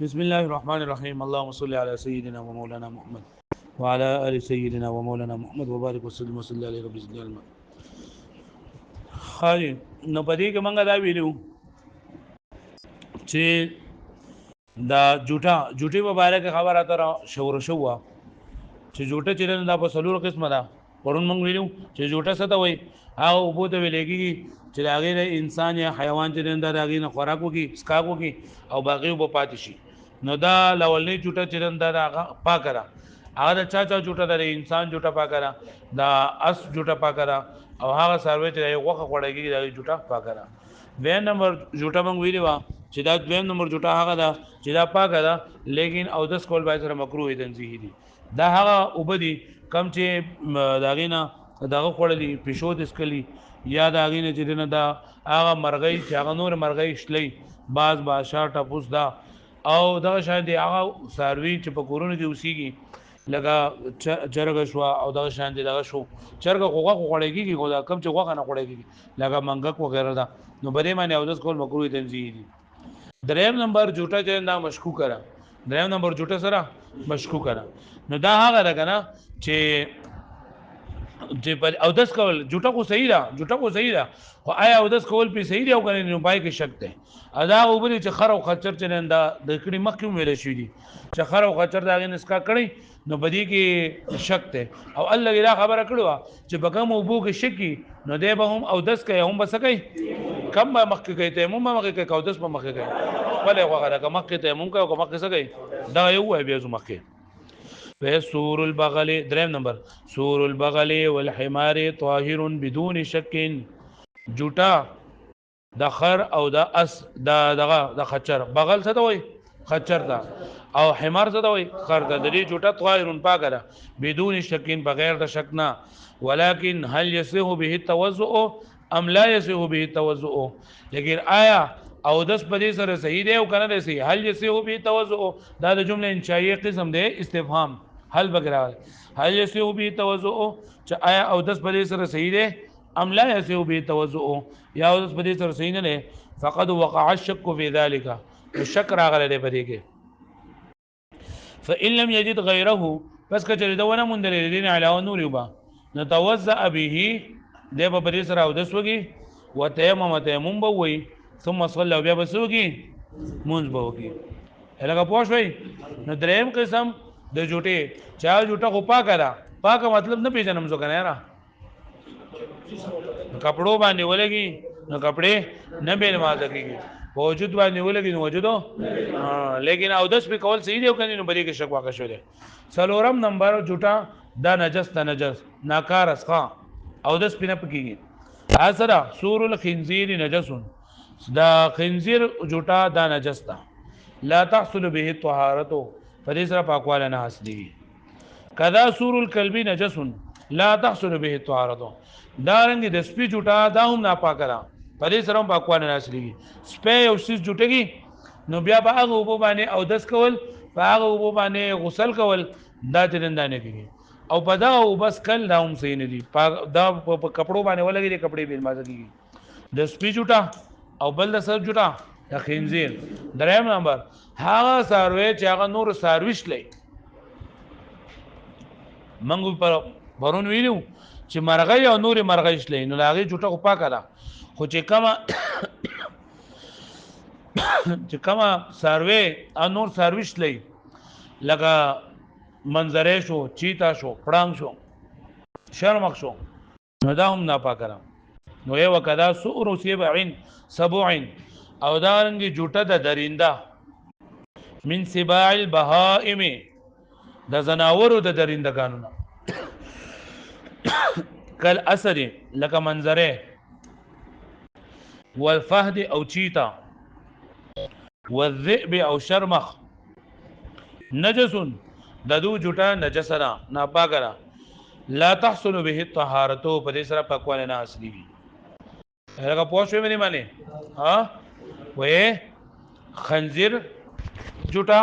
بسم الله الرحمن الرحيم اللهم صل على سيدنا ومولانا محمد وعلى آل سيدنا ومولانا محمد وبارك وسلم وصلى عليه رب العالمين خالي نو پدې کې مونږ دا ویلو چې دا جوټي مبارک خبره تر شور شو چې جوټه چې دا په سلور قسمه ده پرون مونږ ویلو چې جوټه څه ته وایي هغه اوبو ته ویل کېږي چې د هغې نه انسان یا حیوان چې دی د هغې نه خوراک وکړي څښاک وکړي او باقي اوبه پاتې شي نو دا لومړنۍ جوټه چې دی دا هغه پاکه ده هغه د چا جوټه ده د انسان جوټه پاکه ده د اس جوټه پاکه ده او هغه څاروی چې د غوښه خوړل کېږي د هغې جوټه پاکه ده دویم نمبر جوټه مونږ ویلې وه چې دا دویم نمبر جوټه هغه ده چې دا پاکه ده لیکن اودس کول باید سره مکروه تنزیهي دي دا هغه اوبه دي کم چې د هغې نه دغه خوړلي پیشو دسکلي یا د هغې نه چې دی نه دا هغه مرغۍ چې هغه نور مرغۍ شلی باز بادشاه ټپوس دا او دغه شان دی هغه څاروي چې په کورونو کې اوسېږي لکه چرګه شوه او دغه شان دی دغه شو چرګه خو غوښه خوړی کېږي خو دا کم چې غوښه نه خوړی کېږي لکه منګک وغیره ده نو په دې باندې اودس کول مکروه تنزیهي دي دریم نمبر جوټه چې دا مشکوکه ده دریم نمبر جوټه سره مشکوکه ده نو دا هغه ده که نه چې اودس کول جوټه خو صحیح ده جوټه خو صحیح ده خو آیا اودس کول پې صحیح دی او که نه نو پای کې شک دی دا اوبه دي چې خر او خچر چې دا د کړي مخکې هم ویلی شوي دي چې خر او خچر د هغې نسکا کړی نو په دې کې شک دی او الله دا خبره کړې وه چې په کوم اوبو کې شکي نو دی به هم اودس کوي هم به څه کوي کم به مخکې کوي تیمم به مخکې کوي که اودس به مخکې کوي خپله یې خوښه ده که مخکې تیمم کوي او که مخکې څه کوي دغه یې ووایي بیا ځو مخکې سور البغل دریم نمبر سور البغل والحمار طاهر بدون شک جوټا د خر او د اس د خچر بغل څه ته وایي خچر ته او حمار څه ته وایي خر ته د دې جوټه طاهر پاکه ده بدون شک بغیر د شک نه ولكن هل يصح به التوضؤ ام لا يصح به التوضؤ لیکن آیا او دس په دې سره صحیح دی او کنه دی صحیح هل يصح به التوضؤ دا د جمله انشائیه قسم دی استفهام هل بګرا هل يصح به التوضؤ چې آیا او دس په دې سره صحیح دی ام لا يصح به التوضؤ یا او دس په دې سره صحیح نه دی فقد وقع الشك في ذلك الشک راغله دی په دې کې فإن لم يجد غيره پس کچې دا ونه مونږ لري دین علاوه نور یوبا نتوضأ به دی په دې سره او دس وږي وتيمم تيمم به وي ثم صلى بیا بسوږي مونږ به وږي هغه پوه شوي نو دریم قسم د جوټې چا جوټه خو پاکه ده پاکه مطلب نه پیژنم زه کنه یاره کپړو باندې ولګي نو کپړې نه بیل مازه کېږي په وجود باندې ولګي نو وجودو لیکن اودس به کول صحیح دی او کنه نو بری کې شک واقع شو دی څلورم نمبر جوټه دا نجس ناکار اسخا اودس پینه پکېږي اثر سور الخنزير نجس دا خنزیر جوټه دا نجس ده لا تحصل به الطهارت فدې سره پاکواله نه حاصلېږي کذا سور الكلب نجس لا تحصل به الطهارت دا رنګ د سپي جوټه دا هم ناپاکه ده پدې سره هم پاکواله نه حاصلېږي سپي او سیس جوټېږي نو بیا به هغه اوبو باندې اودس کول په هغه اوبو باندې غسل کول دا چې نه کېږي او په دا اوبس کل دا هم صحیح نه دي دا په کپړو باندې ولګي د کپړې بې مازه کېږي د سپي جوټه او بل د سر جوټه د خنزیر دریم نمبر هغه څاروی چې هغه نور څاروي شلی موږ پرون ویلو چې مرغۍ او نورې مرغۍ شلی نو د هغې جوټه خو پاکه ده خو چې کومه څاروی او نور څاروي شلی لکه منظرې شو چیتا شو پړانګ شو شرمښ شو نو دا هم ناپاکه ده نو یو وکدا سؤر سبع او دا رنګ جوټه د درینده من سباع البهائم د زناورو د درندګانو نه کل اسد لکه منظره والفهد او چیتا والذئب او شرمخ نجس د دو جوټه نجسنا ناپاکه لا تحصل به الطهارت په دې سره پاکواله نه حاصلېږي هغه پوه شوې مې معنی ها وې خنزیر جوټه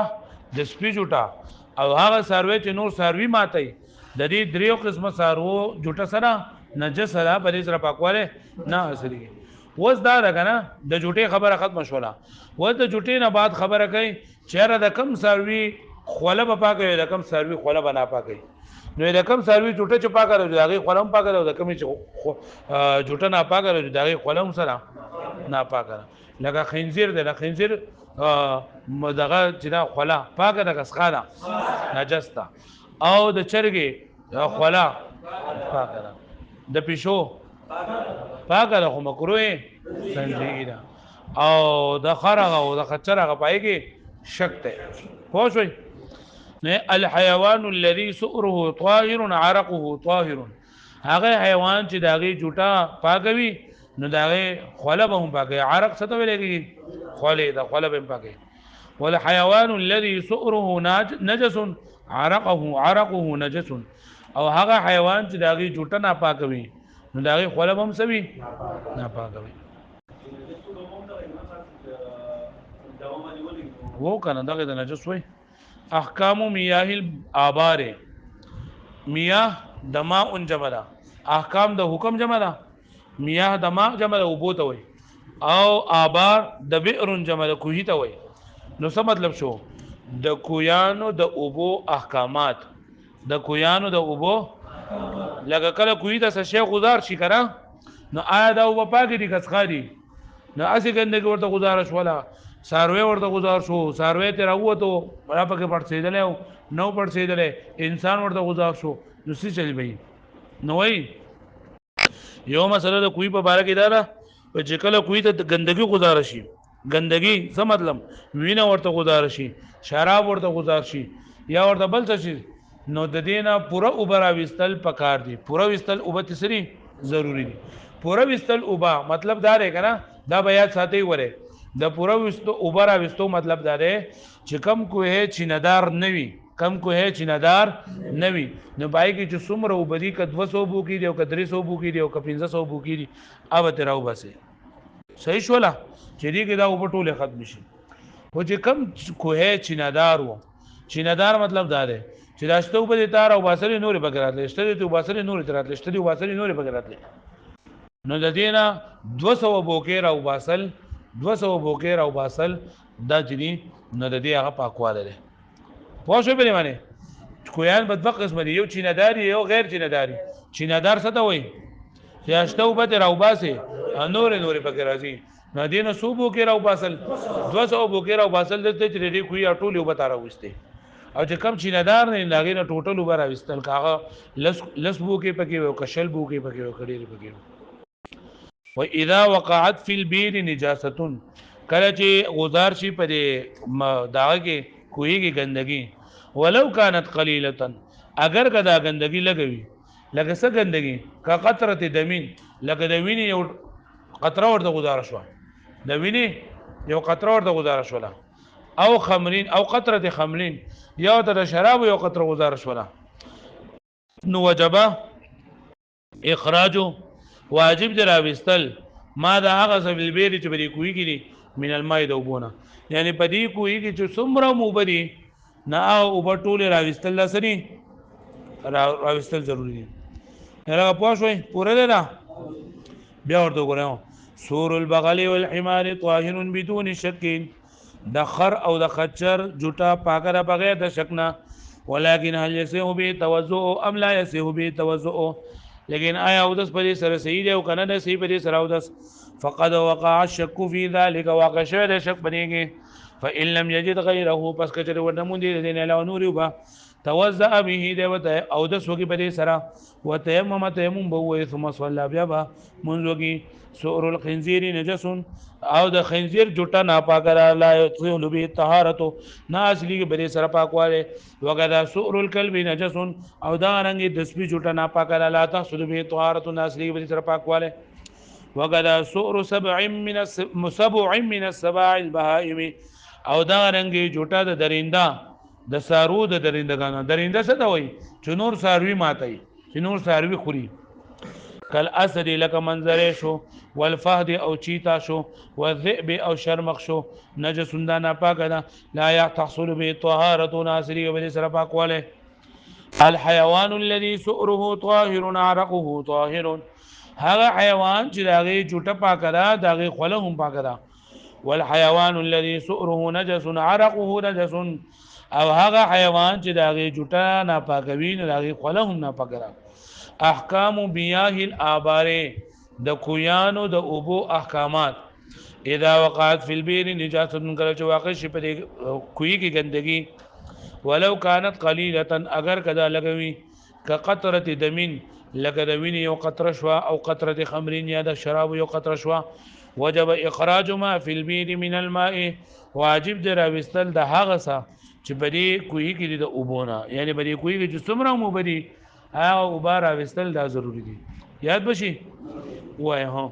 د سپي جوټه او هغه څاروی چې نور څاروي ماتي د دې دریو قسمه څارو جوټه سره نجس سره په دې سره پاکواله نه حاصلېږي اوس دا ده که نه د جوټې خبره ختمه شوله اوس د جوټې نه بعد خبره کوي چیرې د کم ساروي خوله به پاکه د کم ساروي خوله به نه پاکه نو د کم ساروي جوټه چې پاکه راځي دغه خوله هم پاکه راځي د کم چې جوټه نه پاکه راځي دغه خوله هم سره نه پاکه لکه خنزیر دی د خنزیر دغه چې دا خوله پاکه د کسخانه نجس ده او د چرګي خوله پاکه ده د پښو پاکه ده خو مکروه سنجي ده او د خرغه او د خچرغه پای کې شک ده پوه شئ نه الحيوان الذي سؤره طاهر عرقه طاهر هغه حیوان چې داغه جوټه پاکوي نو داغه خوله به هم پاکي عرق څه ته ویلېږي خوله دا خوله به پاکي والحيوان الذي سؤره نجس عرقه نجس او هغه حیوان چې داغه جوټه نه پاکوي نو داغه خوله به هم سوي نه پاکوي وو کنه دغه د نجس وای احکام میاه الابار میاه د ماء جمع ده احکام د حکم جمع ده میاه د ماء جمع ده اوبو ته وای او آبار د بئر جمع ده کوهی ته وای نو څه مطلب شو د کویانو د اوبو احکامات د کویانو د اوبو لکه کله کوهی ته څه شی گزار شي کنه نو آیا دا اوبه پاکي دي کسخاري نو اسی ګندګي ورته گزارش ولا ساروی ورته گزار شو ساروی ته راوته بیا پکې پړسېدل نو پړسېدل انسان ورته گزار شو نو څه چلی وي نو وای یو مسله د کوی په باره کې دا ده چې کله کوی ته ګندګي گزار شي ګندګي څه مطلب وینه ورته گزار شي شراب ورته گزار شي یا ورته بل څه شي نو د دینه پوره اوبرا وستل پکار دي پوره وستل اوبه تسری ضروری دي پوره وستل اوبه مطلب دا دی کنه دا بیا ساتي وره د پوره وستو اوبرا وستو مطلب دا دی چې کم کوه چیندار نوي کم کوه چیندار نوي نو پای کې چې څومره وبدي ک 200 بو کې دی او ک 300 بو کې دی او ک 1500 بو کې دی اوب ته راو بسه صحیح شولا چې دی کې دا وبټوله ختم شي خو چې کم کوه چیندار وو چیندار مطلب دا دی چې داشته په دې تار او باسري نور بغیرات لشته ته باسري نور ترات لشته دی باسري نور بغیرات نو د دینه 200 بوکې راو باسل 200 بوکې راو باسل دا جنی نو د دې هغه پاکواله ده پوه شو به معنی کویان بدبخ قسم دی یو چینداري یو غیر چینداري چیندار څه ته وای چې اشته په راو باسه نور پکې راځي نو دینه سو بوکې راو باسل 200 بوکې راو باسل د ته چې دې کوی ټول یو بتا راوسته او چې کم چیندار نه لاګې نه ټوټل وبر راوستل کاغه لس بوکې پکې او کشل بوکې پکې او کډېری پکې و اذا وقعت في البير نجاسه کله چې غزار شي په داغه کې کوی کې ګندګي ولو كانت قليله اگر کدا ګندګي لګوي لکه څه ګندګي کا قطره دمین لکه د ویني یو قطره ورته غزار شو د ویني یو قطره ورته غزار شو او خمرین او قطره خمرین یا د شراب یو قطره غزار شو نو وجبه اخراجه واجب دی راوستل ما دا هغه سبیل بیری چې بری کوی کړي من الماء دوبونه یعنی پدې کوی کې چې څومره موبدي نه او بټول راوستل لسري راوستل ضروری دی هغه پوښوي پوره ده بیا ورته ګورم سور البغل والحمار طاهر بدون شک د خر او د خچر جوټه پاکره بغیر د شک نه ولكن هل يسيه به توضؤ ام لا يسيه به توضؤ لیکن آیا او دس په سره صحیح دی او کنه نه صحیح په سره او دس فقد وقع الشك في ذلك واقع شوه د شک بنيږي فان لم يجد غيره پس کچره ورنمون دي دین له نور وبا توضأ به دی وته او دس وګي په سره وتيمم تيمم بو ثم صلى بیا منځوګي سور الخنزير نجس او د خنزیر جوټه ناپاکه لا يطهر به طهارته ناسلی به سره پاکواله وغدا سور الكلب نجس او دا رنګ د سپي جوټه ناپاکه لا تحصل به طهارته ناسلی به سره پاکواله وغدا سور سبع من السباع البهائم او دا رنګ جوټه د درینده د سارو د درندگان درنده څه ته وای چې نور ساروي ماتای چې نور ساروي خوري کل اسد لك منظر شو والفهد او چیتا شو والذئب او شرمخ شو نجس دانا پاکدا لا تحصل به طهارة ناصري وبه سره پاکواله الحيوان الذي سؤره طاهر عرقه طاهر هغه حیوان چې داغه جوټه پاکدا داغه خوله هم پاکدا والحيوان الذي سؤره نجس عرقه نجس، او هغه حیوان چې داغه جټه ناپاکوي نه داغه خوله هم ناپاکه. احکام بیاه الابار، د کویانو د اوبو احکامات. اذا وقعت فی البیر نجاست، کله چې واقع شي په کوی کې ګندګي، ولو كانت قليله، اگر کدا لګوي كقطره دمین، لکه د وینې یو قطره شوا، او قطره خمر یا د شراب یو قطره شوا، وجب اخراج ما في البير من الماء، واجب در اوستل د هغه څه چې بدی کوی کې د اوبونه، یعنی بدی کوی کې چې څومره مو بدی هغه اوبار اوستل دا ضروری دي. یاد بشي وای ها.